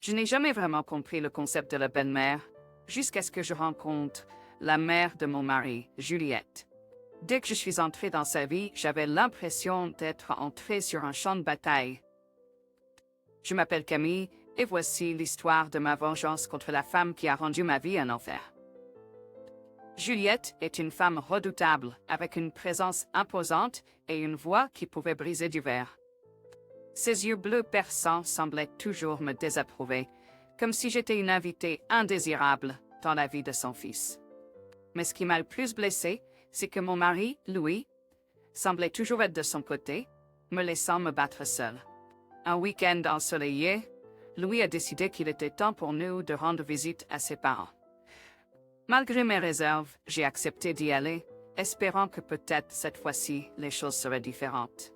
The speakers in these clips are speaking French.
Je n'ai jamais vraiment compris le concept de la belle-mère, jusqu'à ce que je rencontre la mère de mon mari, Juliette. Dès que je suis entrée dans sa vie, j'avais l'impression d'être entrée sur un champ de bataille. Je m'appelle Camille, et voici l'histoire de ma vengeance contre la femme qui a rendu ma vie un enfer. Juliette est une femme redoutable, avec une présence imposante et une voix qui pouvait briser du verre. Ses yeux bleus perçants semblaient toujours me désapprouver, comme si j'étais une invitée indésirable dans la vie de son fils. Mais ce qui m'a le plus blessée, c'est que mon mari, Louis, semblait toujours être de son côté, me laissant me battre seule. Un week-end ensoleillé, Louis a décidé qu'il était temps pour nous de rendre visite à ses parents. Malgré mes réserves, j'ai accepté d'y aller, espérant que peut-être cette fois-ci, les choses seraient différentes.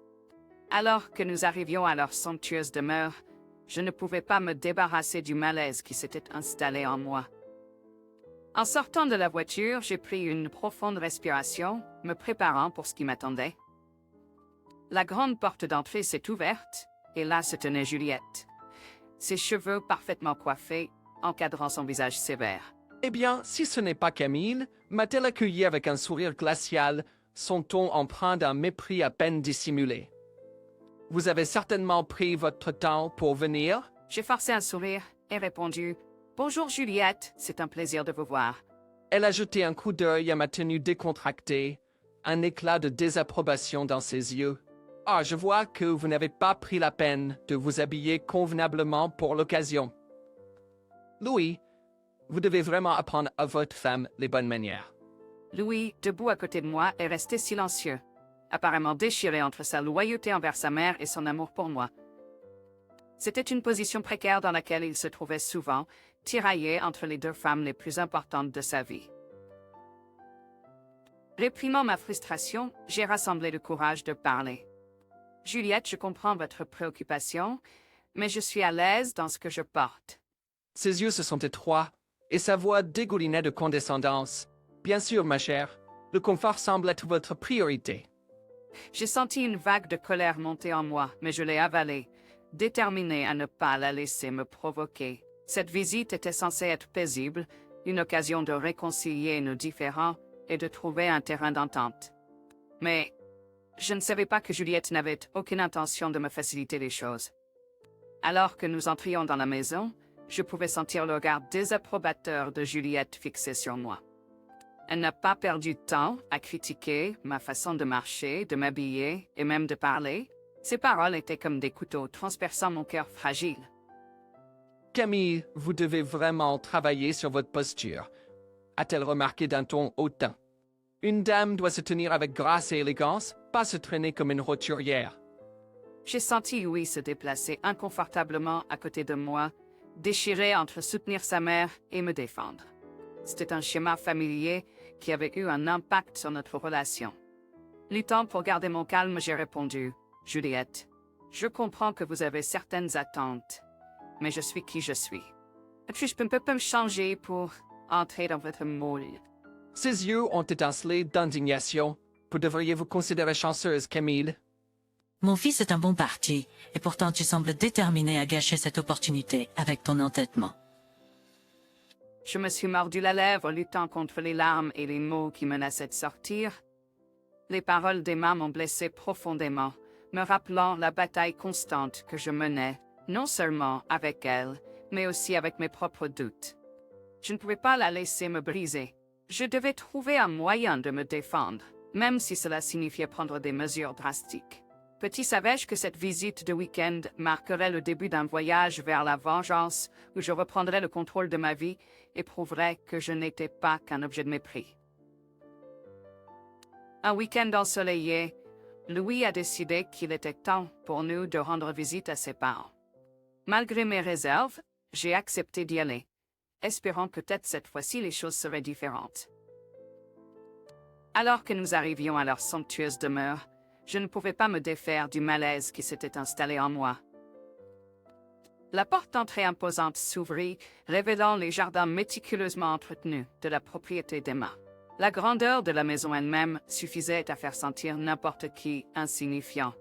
Alors que nous arrivions à leur somptueuse demeure, je ne pouvais pas me débarrasser du malaise qui s'était installé en moi. En sortant de la voiture, j'ai pris une profonde respiration, me préparant pour ce qui m'attendait. La grande porte d'entrée s'est ouverte, et là se tenait Juliette. Ses cheveux parfaitement coiffés, encadrant son visage sévère. Eh bien, si ce n'est pas Camille, m'a-t-elle accueilli avec un sourire glacial, son ton empreint d'un mépris à peine dissimulé. Vous avez certainement pris votre temps pour venir? J'ai forcé un sourire et répondu « Bonjour Juliette, c'est un plaisir de vous voir. » Elle a jeté un coup d'œil à ma tenue décontractée, un éclat de désapprobation dans ses yeux. « Ah, je vois que vous n'avez pas pris la peine de vous habiller convenablement pour l'occasion. Louis, vous devez vraiment apprendre à votre femme les bonnes manières. » Louis, debout à côté de moi, est resté silencieux, apparemment déchiré entre sa loyauté envers sa mère et son amour pour moi. C'était une position précaire dans laquelle il se trouvait souvent, tiraillé entre les deux femmes les plus importantes de sa vie. Réprimant ma frustration, j'ai rassemblé le courage de parler. « Juliette, je comprends votre préoccupation, mais je suis à l'aise dans ce que je porte. » Ses yeux se sont étroits, et sa voix dégoulinait de condescendance. « Bien sûr, ma chère, le confort semble être votre priorité. » J'ai senti une vague de colère monter en moi, mais je l'ai avalée, déterminée à ne pas la laisser me provoquer. Cette visite était censée être paisible, une occasion de réconcilier nos différends et de trouver un terrain d'entente. Mais je ne savais pas que Juliette n'avait aucune intention de me faciliter les choses. Alors que nous entrions dans la maison, je pouvais sentir le regard désapprobateur de Juliette fixé sur moi. Elle n'a pas perdu de temps à critiquer ma façon de marcher, de m'habiller et même de parler. Ses paroles étaient comme des couteaux transperçant mon cœur fragile. « Camille, vous devez vraiment travailler sur votre posture, » a-t-elle remarqué d'un ton hautain. « Une dame doit se tenir avec grâce et élégance, pas se traîner comme une roturière. » J'ai senti Louis se déplacer inconfortablement à côté de moi, déchiré entre soutenir sa mère et me défendre. C'était un schéma familier qui avait eu un impact sur notre relation. Luttant pour garder mon calme, j'ai répondu « Juliette, je comprends que vous avez certaines attentes, mais je suis qui je suis. Je ne peux pas me changer pour entrer dans votre moule. » Ses yeux ont étincelé d'indignation. « Vous devriez vous considérer chanceuse, Camille. » Mon fils est un bon parti, et pourtant tu sembles déterminé à gâcher cette opportunité avec ton entêtement. Je me suis mordu la lèvre, luttant contre les larmes et les mots qui menaçaient de sortir. Les paroles d'Emma m'ont blessé profondément, me rappelant la bataille constante que je menais, non seulement avec elle, mais aussi avec mes propres doutes. Je ne pouvais pas la laisser me briser. Je devais trouver un moyen de me défendre, même si cela signifiait prendre des mesures drastiques. Petit savais-je que cette visite de week-end marquerait le début d'un voyage vers la vengeance où je reprendrais le contrôle de ma vie et prouverais que je n'étais pas qu'un objet de mépris. Un week-end ensoleillé, Louis a décidé qu'il était temps pour nous de rendre visite à ses parents. Malgré mes réserves, j'ai accepté d'y aller, espérant que peut-être cette fois-ci les choses seraient différentes. Alors que nous arrivions à leur somptueuse demeure, je ne pouvais pas me défaire du malaise qui s'était installé en moi. La porte d'entrée imposante s'ouvrit, révélant les jardins méticuleusement entretenus de la propriété d'Emma. La grandeur de la maison elle-même suffisait à faire sentir n'importe qui insignifiant.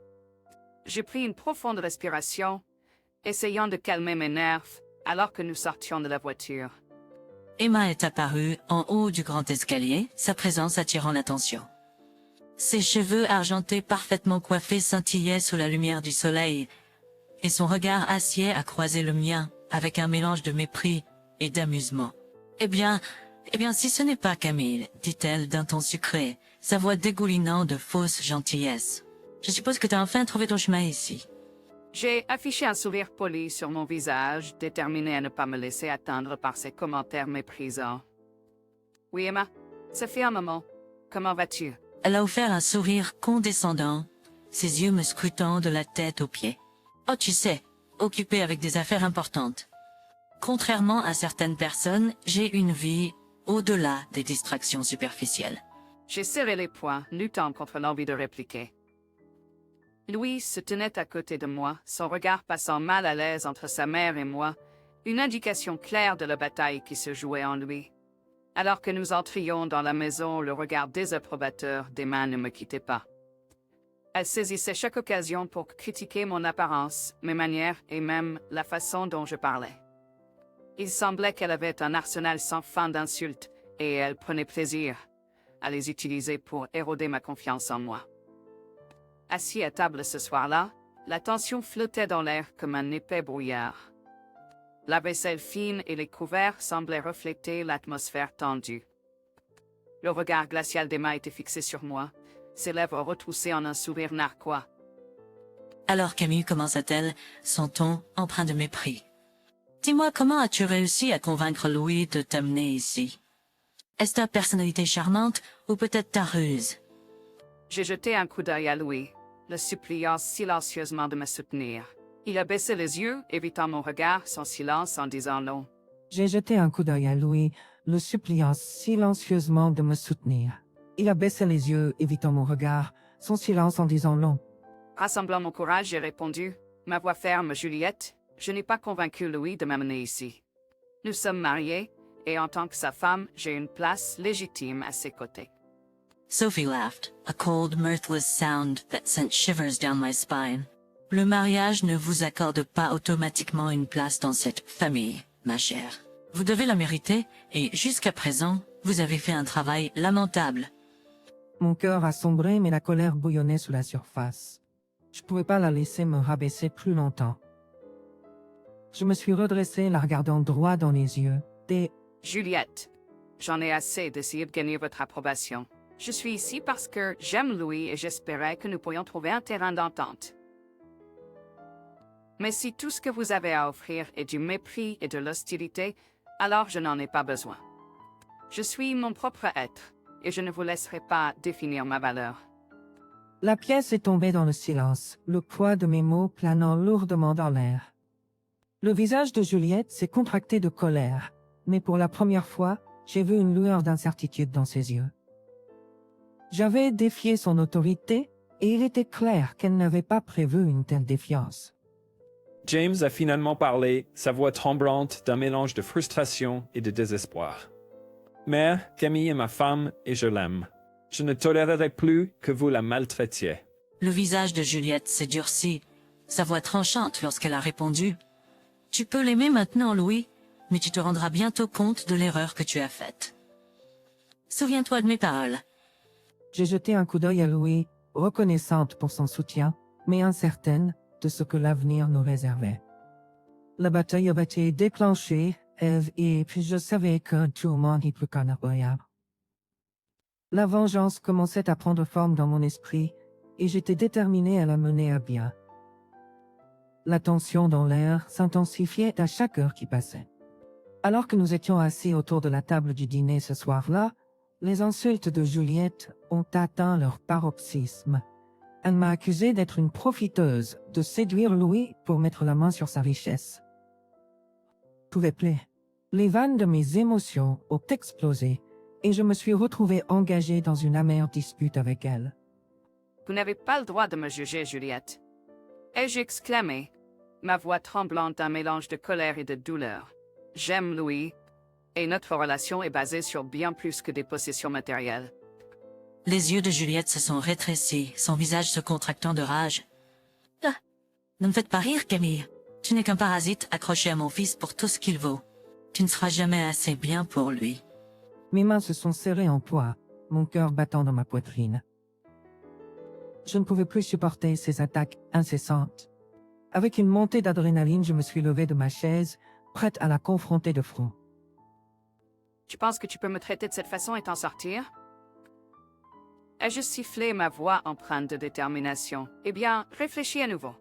J'ai pris une profonde respiration, essayant de calmer mes nerfs, alors que nous sortions de la voiture. Emma est apparue en haut du grand escalier, sa présence attirant l'attention. Ses cheveux argentés parfaitement coiffés scintillaient sous la lumière du soleil, et son regard acier a croisé le mien avec un mélange de mépris et d'amusement. Eh bien, si ce n'est pas Camille, dit-elle d'un ton sucré, sa voix dégoulinant de fausse gentillesse. Je suppose que tu as enfin trouvé ton chemin ici. J'ai affiché un sourire poli sur mon visage, déterminé à ne pas me laisser atteindre par ses commentaires méprisants. Oui, Emma, ça fait un moment. Comment vas-tu? Elle a offert un sourire condescendant, ses yeux me scrutant de la tête aux pieds. Oh, tu sais, occupée avec des affaires importantes. Contrairement à certaines personnes, j'ai une vie au-delà des distractions superficielles. J'ai serré les poings, luttant contre l'envie de répliquer. Louis se tenait à côté de moi, son regard passant mal à l'aise entre sa mère et moi, une indication claire de la bataille qui se jouait en lui. Alors que nous entrions dans la maison, le regard désapprobateur d'Emma ne me quittait pas. Elle saisissait chaque occasion pour critiquer mon apparence, mes manières et même la façon dont je parlais. Il semblait qu'elle avait un arsenal sans fin d'insultes, et elle prenait plaisir à les utiliser pour éroder ma confiance en moi. Assis à table ce soir-là, la tension flottait dans l'air comme un épais brouillard. La vaisselle fine et les couverts semblaient refléter l'atmosphère tendue. Le regard glacial d'Emma était fixé sur moi, ses lèvres retroussées en un sourire narquois. Alors Camille commença-t-elle, son ton empreint de mépris. Dis-moi, comment as-tu réussi à convaincre Louis de t'amener ici? Est-ce ta personnalité charmante ou peut-être ta ruse? J'ai jeté un coup d'œil à Louis, le suppliant silencieusement de me soutenir. Il a baissé les yeux, évitant mon regard, son silence en disant long. J'ai jeté un coup d'œil à Louis, le suppliant silencieusement de me soutenir. Il a baissé les yeux, évitant mon regard, son silence en disant long. Rassemblant mon courage, j'ai répondu, ma voix ferme, Juliette, je n'ai pas convaincu Louis de m'amener ici. Nous sommes mariés, et en tant que sa femme, j'ai une place légitime à ses côtés. Sophie laughed, a cold, mirthless sound that sent shivers down my spine. Le mariage ne vous accorde pas automatiquement une place dans cette famille, ma chère. Vous devez la mériter, et jusqu'à présent, vous avez fait un travail lamentable. Mon cœur a sombré, mais la colère bouillonnait sous la surface. Je ne pouvais pas la laisser me rabaisser plus longtemps. Je me suis redressé, la regardant droit dans les yeux. Juliette, j'en ai assez d'essayer de gagner votre approbation. Je suis ici parce que j'aime Louis et j'espérais que nous pourrions trouver un terrain d'entente. Mais si tout ce que vous avez à offrir est du mépris et de l'hostilité, alors je n'en ai pas besoin. Je suis mon propre être, et je ne vous laisserai pas définir ma valeur. La pièce est tombée dans le silence, le poids de mes mots planant lourdement dans l'air. Le visage de Juliette s'est contracté de colère, mais pour la première fois, j'ai vu une lueur d'incertitude dans ses yeux. J'avais défié son autorité, et il était clair qu'elle n'avait pas prévu une telle défiance. James a finalement parlé, sa voix tremblante d'un mélange de frustration et de désespoir. Mère, Camille est ma femme et je l'aime. Je ne tolérerai plus que vous la maltraitiez. Le visage de Juliette s'est durci, sa voix tranchante lorsqu'elle a répondu. Tu peux l'aimer maintenant, Louis, mais tu te rendras bientôt compte de l'erreur que tu as faite. Souviens-toi de mes paroles. J'ai jeté un coup d'œil à Louis, reconnaissante pour son soutien, mais incertaine de ce que l'avenir nous réservait. La bataille avait été déclenchée, et puis je savais que tout le monde y plus qu'un aboyable. La vengeance commençait à prendre forme dans mon esprit, et j'étais déterminé à la mener à bien. La tension dans l'air s'intensifiait à chaque heure qui passait. Alors que nous étions assis autour de la table du dîner ce soir-là, les insultes de Juliette ont atteint leur paroxysme. Elle m'a accusé d'être une profiteuse, de séduire Louis pour mettre la main sur sa richesse. Je pouvais plus. Les vannes de mes émotions ont explosé et je me suis retrouvé engagé dans une amère dispute avec elle. Vous n'avez pas le droit de me juger, Juliette. Ai-je exclamé, ma voix tremblante d'un mélange de colère et de douleur. J'aime Louis, et notre relation est basée sur bien plus que des possessions matérielles. Les yeux de Juliette se sont rétrécis, son visage se contractant de rage. Ah, ne me faites pas rire, Camille. Tu n'es qu'un parasite accroché à mon fils pour tout ce qu'il vaut. Tu ne seras jamais assez bien pour lui. Mes mains se sont serrées en poids, mon cœur battant dans ma poitrine. Je ne pouvais plus supporter ces attaques incessantes. Avec une montée d'adrénaline, je me suis levé de ma chaise, prête à la confronter de front. Tu penses que tu peux me traiter de cette façon et t'en sortir? Ai-je sifflé ma voix empreinte de détermination? Eh bien, réfléchis à nouveau.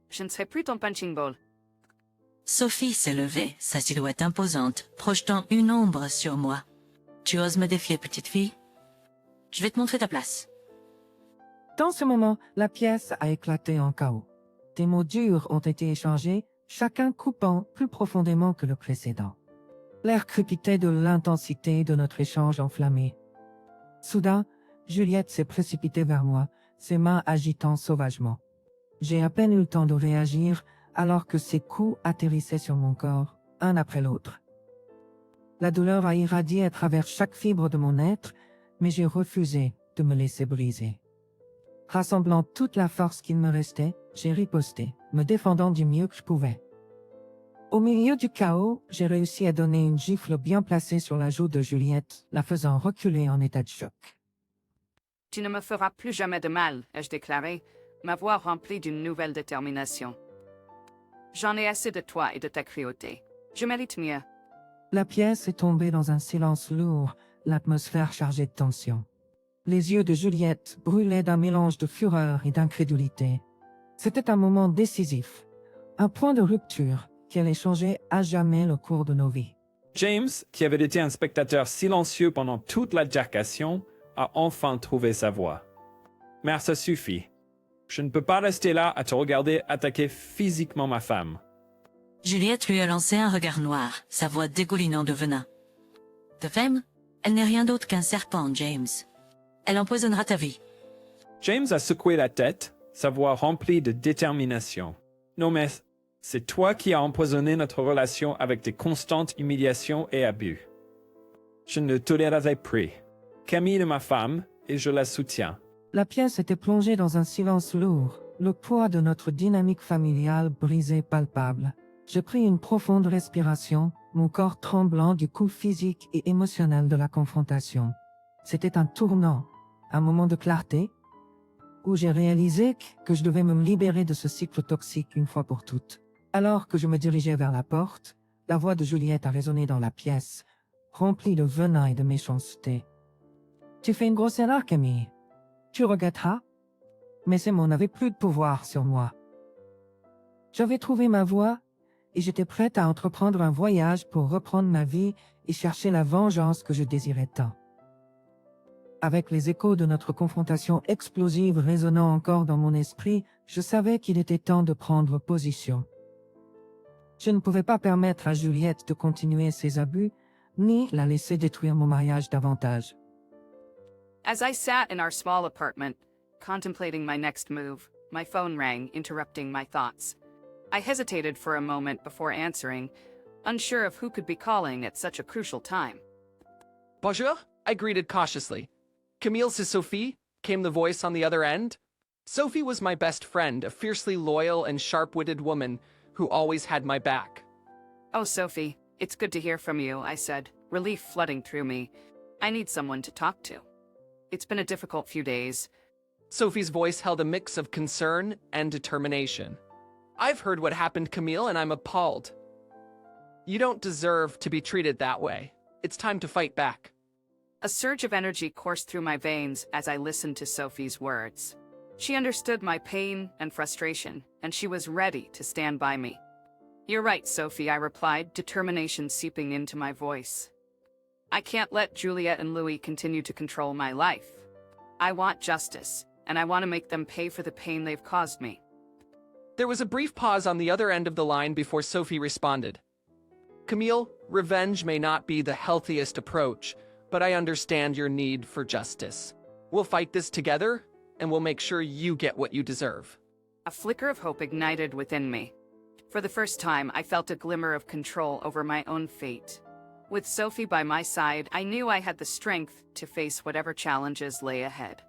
Je ne serai plus ton punching ball. Sophie s'est levée, sa silhouette imposante, projetant une ombre sur moi. Tu oses me défier, petite fille? Je vais te montrer ta place. Dans ce moment, la pièce a éclaté en chaos. Des mots durs ont été échangés, chacun coupant plus profondément que le précédent. L'air crépitait de l'intensité de notre échange enflammé. Soudain, Juliette s'est précipitée vers moi, ses mains agitant sauvagement. J'ai à peine eu le temps de réagir alors que ses coups atterrissaient sur mon corps, un après l'autre. La douleur a irradié à travers chaque fibre de mon être, mais j'ai refusé de me laisser briser. Rassemblant toute la force qu'il me restait, j'ai riposté, me défendant du mieux que je pouvais. Au milieu du chaos, j'ai réussi à donner une gifle bien placée sur la joue de Juliette, la faisant reculer en état de choc. Tu ne me feras plus jamais de mal, ai-je déclaré, ma voix remplie d'une nouvelle détermination. J'en ai assez de toi et de ta cruauté. Je mérite mieux. La pièce est tombée dans un silence lourd, l'atmosphère chargée de tension. Les yeux de Juliette brûlaient d'un mélange de fureur et d'incrédulité. C'était un moment décisif, un point de rupture qui allait changer à jamais le cours de nos vies. James, qui avait été un spectateur silencieux pendant toute la jacation, a enfin trouvé sa voix. Mais ça suffit. Je ne peux pas rester là à te regarder attaquer physiquement ma femme. Juliette lui a lancé un regard noir, sa voix dégoulinant de venin. De femme, elle n'est rien d'autre qu'un serpent, James. Elle empoisonnera ta vie. James a secoué la tête, sa voix remplie de détermination. Non mais, c'est toi qui as empoisonné notre relation avec tes constantes humiliations et abus. Je ne tolérerai plus. Camille est ma femme, et je la soutiens. La pièce était plongée dans un silence lourd, le poids de notre dynamique familiale brisé palpable. J'ai pris une profonde respiration, mon corps tremblant du coup physique et émotionnel de la confrontation. C'était un tournant, un moment de clarté, où j'ai réalisé que je devais me libérer de ce cycle toxique une fois pour toutes. Alors que je me dirigeais vers la porte, la voix de Juliette a résonné dans la pièce, remplie de venin et de méchanceté. « Tu fais une grosse erreur, Camille. Tu regretteras, mais ces mots n'avaient plus de pouvoir sur moi. J'avais trouvé ma voie et j'étais prête à entreprendre un voyage pour reprendre ma vie et chercher la vengeance que je désirais tant. Avec les échos de notre confrontation explosive résonnant encore dans mon esprit, je savais qu'il était temps de prendre position. Je ne pouvais pas permettre à Juliette de continuer ses abus, ni la laisser détruire mon mariage davantage. As I sat in our small apartment, contemplating my next move, my phone rang, interrupting my thoughts. I hesitated for a moment before answering, unsure of who could be calling at such a crucial time. Bonjour, I greeted cautiously. Camille, c'est Sophie, came the voice on the other end. Sophie was my best friend, a fiercely loyal and sharp-witted woman who always had my back. Oh, Sophie, it's good to hear from you, I said, relief flooding through me. I need someone to talk to. It's been a difficult few days. Sophie's voice held a mix of concern and determination. I've heard what happened, Camille, and I'm appalled. You don't deserve to be treated that way. It's time to fight back. A surge of energy coursed through my veins as I listened to Sophie's words. She understood my pain and frustration, and she was ready to stand by me. You're right, Sophie, I replied, determination seeping into my voice. I can't let Juliet and Louis continue to control my life. I want justice, and I want to make them pay for the pain they've caused me. There was a brief pause on the other end of the line before Sophie responded. Camille, revenge may not be the healthiest approach, but I understand your need for justice. We'll fight this together, and we'll make sure you get what you deserve. A flicker of hope ignited within me. For the first time, I felt a glimmer of control over my own fate. With Sophie by my side, I knew I had the strength to face whatever challenges lay ahead.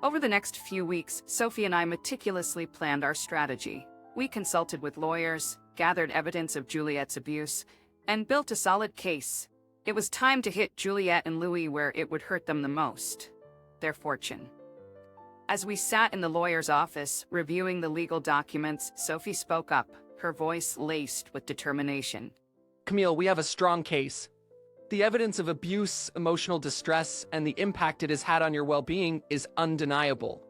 Over the next few weeks, Sophie and I meticulously planned our strategy. We consulted with lawyers, gathered evidence of Juliet's abuse, and built a solid case. It was time to hit Juliet and Louis where it would hurt them the most: their fortune. As we sat in the lawyer's office, reviewing the legal documents, Sophie spoke up, her voice laced with determination. Camille, we have a strong case. The evidence of abuse, emotional distress, and the impact it has had on your well-being is undeniable.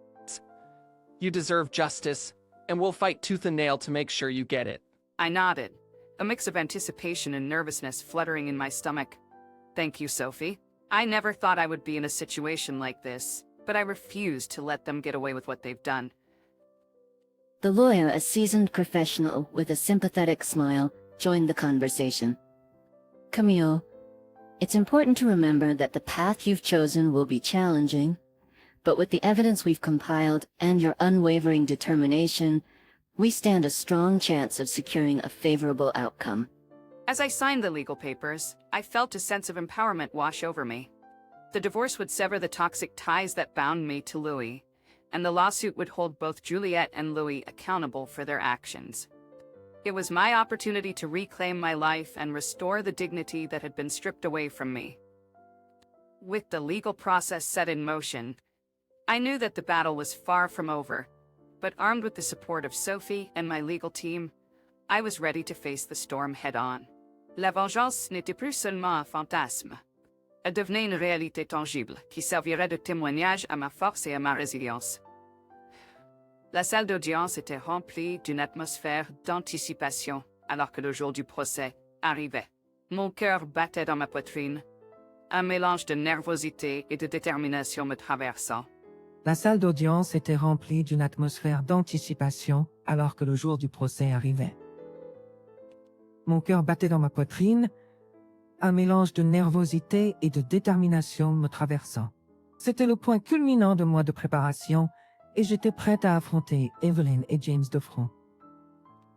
You deserve justice, and we'll fight tooth and nail to make sure you get it. I nodded, a mix of anticipation and nervousness fluttering in my stomach. Thank you, Sophie. I never thought I would be in a situation like this, but I refused to let them get away with what they've done. The lawyer, a seasoned professional with a sympathetic smile, joined the conversation. Camille, it's important to remember that the path you've chosen will be challenging, but with the evidence we've compiled and your unwavering determination, we stand a strong chance of securing a favorable outcome. As I signed the legal papers, I felt a sense of empowerment wash over me. The divorce would sever the toxic ties that bound me to Louis, and the lawsuit would hold both Juliet and Louis accountable for their actions. It was my opportunity to reclaim my life and restore the dignity that had been stripped away from me. With the legal process set in motion, I knew that the battle was far from over, but armed with the support of Sophie and my legal team, I was ready to face the storm head-on. La vengeance n'était plus seulement un fantasme. Elle devenait une réalité tangible qui servirait de témoignage à ma force et à ma résilience. La salle d'audience était remplie d'une atmosphère d'anticipation alors que le jour du procès arrivait. Mon cœur battait dans ma poitrine, un mélange de nervosité et de détermination me traversant. La salle d'audience était remplie d'une atmosphère d'anticipation alors que le jour du procès arrivait. Mon cœur battait dans ma poitrine, un mélange de nervosité et de détermination me traversant. C'était le point culminant de mois de préparation et j'étais prête à affronter Evelyn et James de front.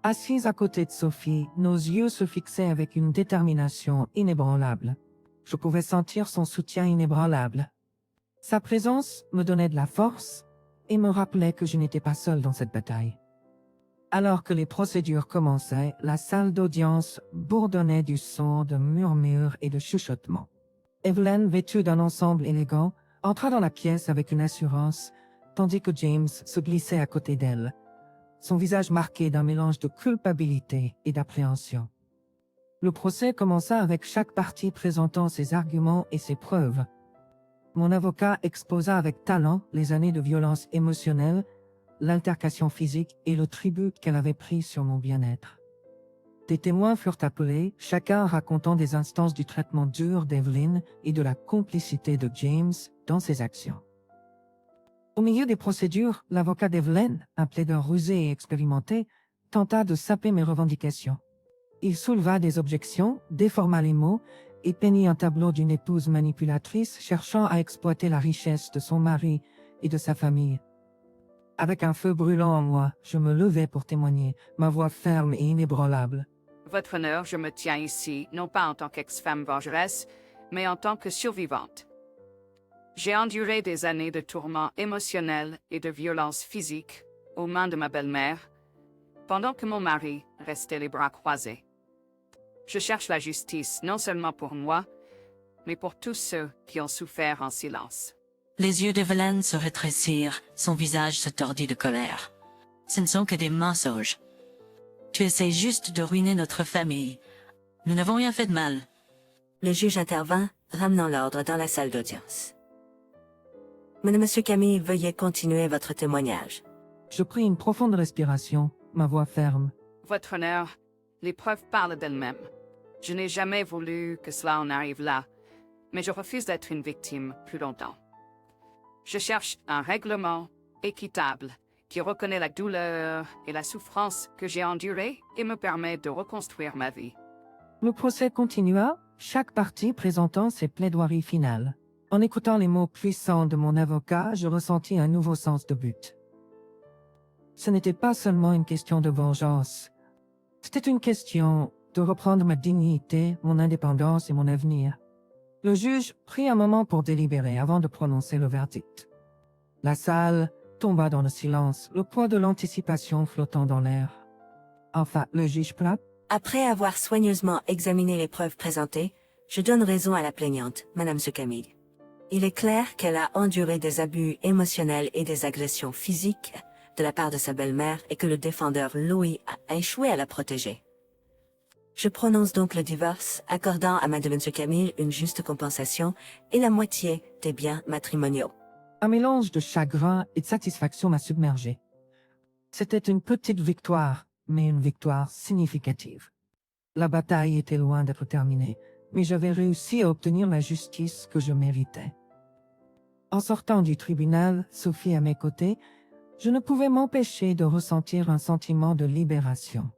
Assise à côté de Sophie, nos yeux se fixaient avec une détermination inébranlable. Je pouvais sentir son soutien inébranlable. Sa présence me donnait de la force et me rappelait que je n'étais pas seule dans cette bataille. Alors que les procédures commençaient, la salle d'audience bourdonnait du son de murmures et de chuchotements. Evelyn, vêtue d'un ensemble élégant, entra dans la pièce avec une assurance, tandis que James se glissait à côté d'elle, son visage marqué d'un mélange de culpabilité et d'appréhension. Le procès commença avec chaque partie présentant ses arguments et ses preuves. Mon avocat exposa avec talent les années de violence émotionnelle, l'altercation physique et le tribut qu'elle avait pris sur mon bien-être. Des témoins furent appelés, chacun racontant des instances du traitement dur d'Evelyn et de la complicité de James dans ses actions. Au milieu des procédures, l'avocat d'Evelyn, un plaideur rusé et expérimenté, tenta de saper mes revendications. Il souleva des objections, déforma les mots et peignit un tableau d'une épouse manipulatrice cherchant à exploiter la richesse de son mari et de sa famille. Avec un feu brûlant en moi, je me levai pour témoigner, ma voix ferme et inébranlable. Votre honneur, je me tiens ici, non pas en tant qu'ex-femme vengeresse, mais en tant que survivante. J'ai enduré des années de tourments émotionnels et de violences physiques aux mains de ma belle-mère, pendant que mon mari restait les bras croisés. Je cherche la justice non seulement pour moi, mais pour tous ceux qui ont souffert en silence. Les yeux d'Evelyn se rétrécirent, son visage se tordit de colère. Ce ne sont que des mensonges. Tu essaies juste de ruiner notre famille. Nous n'avons rien fait de mal. Le juge intervint, ramenant l'ordre dans la salle d'audience. Monsieur Camille, veuillez continuer votre témoignage. Je pris une profonde respiration, ma voix ferme. Votre honneur, les preuves parlent d'elles-mêmes. Je n'ai jamais voulu que cela en arrive là, mais je refuse d'être une victime plus longtemps. Je cherche un règlement équitable qui reconnaît la douleur et la souffrance que j'ai endurées et me permet de reconstruire ma vie. Le procès continua, chaque partie présentant ses plaidoiries finales. En écoutant les mots puissants de mon avocat, je ressentis un nouveau sens de but. Ce n'était pas seulement une question de vengeance. C'était une question de reprendre ma dignité, mon indépendance et mon avenir. Le juge prit un moment pour délibérer avant de prononcer le verdict. La salle tomba dans le silence, le poids de l'anticipation flottant dans l'air. Enfin, le juge Platt, Après avoir soigneusement examiné les preuves présentées, je donne raison à la plaignante, Madame Camille. Il est clair qu'elle a enduré des abus émotionnels et des agressions physiques de la part de sa belle-mère et que le défendeur Louis a échoué à la protéger. Je prononce donc le divorce, accordant à Madame Camille une juste compensation et la moitié des biens matrimoniaux. un mélange de chagrin et de satisfaction m'a submergé. C'était une petite victoire, mais une victoire significative. La bataille était loin d'être terminée, mais j'avais réussi à obtenir la justice que je méritais. En sortant du tribunal, Sophie à mes côtés, je ne pouvais m'empêcher de ressentir un sentiment de libération.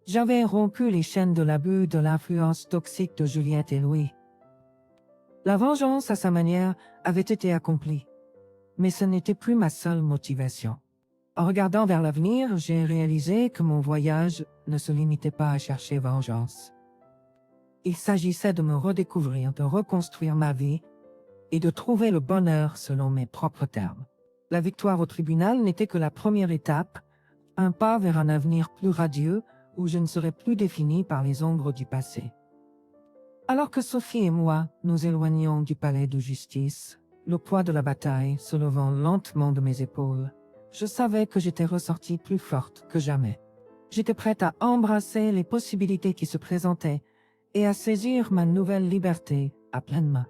J'avais rompu les chaînes de l'abus de l'influence toxique de Juliette et Louis. La vengeance, à sa manière, avait été accomplie. Mais ce n'était plus ma seule motivation. En regardant vers l'avenir, j'ai réalisé que mon voyage ne se limitait pas à chercher vengeance. Il s'agissait de me redécouvrir, de reconstruire ma vie et de trouver le bonheur selon mes propres termes. La victoire au tribunal n'était que la première étape, un pas vers un avenir plus radieux où je ne serais plus défini par les ombres du passé. Alors que Sophie et moi nous éloignions du palais de justice, le poids de la bataille se levant lentement de mes épaules, je savais que j'étais ressortie plus forte que jamais. J'étais prête à embrasser les possibilités qui se présentaient et à saisir ma nouvelle liberté à pleines mains.